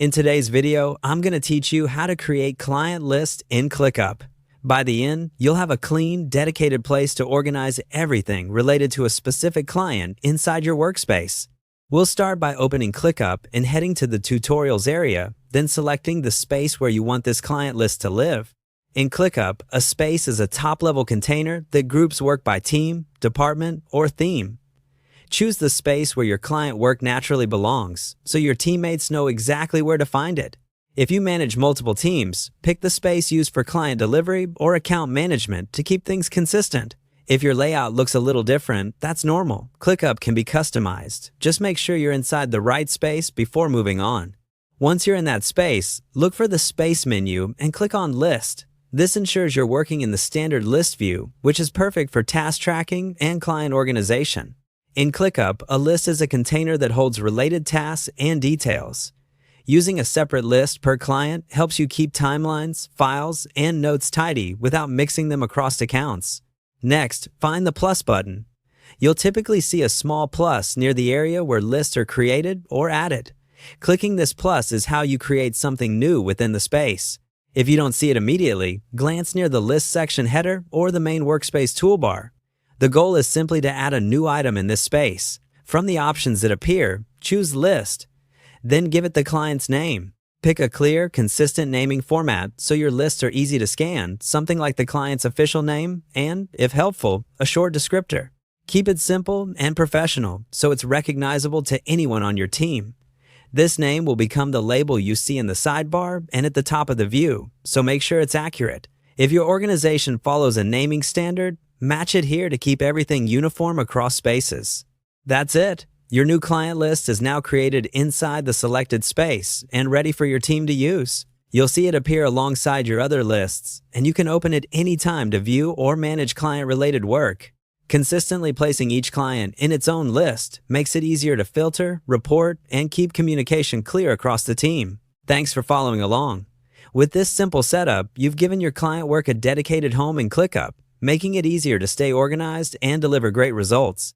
In today's video, I'm going to teach you how to create client lists in ClickUp. By the end, you'll have a clean, dedicated place to organize everything related to a specific client inside your workspace. We'll start by opening ClickUp and heading to the Tutorials area, then selecting the space where you want this client list to live. In ClickUp, a space is a top-level container that groups work by team, department, or theme. Choose the space where your client work naturally belongs, so your teammates know exactly where to find it. If you manage multiple teams, pick the space used for client delivery or account management to keep things consistent. If your layout looks a little different, that's normal. ClickUp can be customized. Just make sure you're inside the right space before moving on. Once you're in that space, look for the Space menu and click on List. This ensures you're working in the standard list view, which is perfect for task tracking and client organization. In ClickUp, a list is a container that holds related tasks and details. Using a separate list per client helps you keep timelines, files, and notes tidy without mixing them across accounts. Next, find the plus button. You'll typically see a small plus near the area where lists are created or added. Clicking this plus is how you create something new within the space. If you don't see it immediately, glance near the List section header or the main workspace toolbar. The goal is simply to add a new item in this space. From the options that appear, choose List. Then give it the client's name. Pick a clear, consistent naming format so your lists are easy to scan, something like the client's official name and, if helpful, a short descriptor. Keep it simple and professional so it's recognizable to anyone on your team. This name will become the label you see in the sidebar and at the top of the view, so make sure it's accurate. If your organization follows a naming standard, match it here to keep everything uniform across spaces. That's it. Your new client list is now created inside the selected space and ready for your team to use. You'll see it appear alongside your other lists, and you can open it anytime to view or manage client-related work. Consistently placing each client in its own list makes it easier to filter, report, and keep communication clear across the team. Thanks for following along. With this simple setup, you've given your client work a dedicated home in ClickUp, making it easier to stay organized and deliver great results.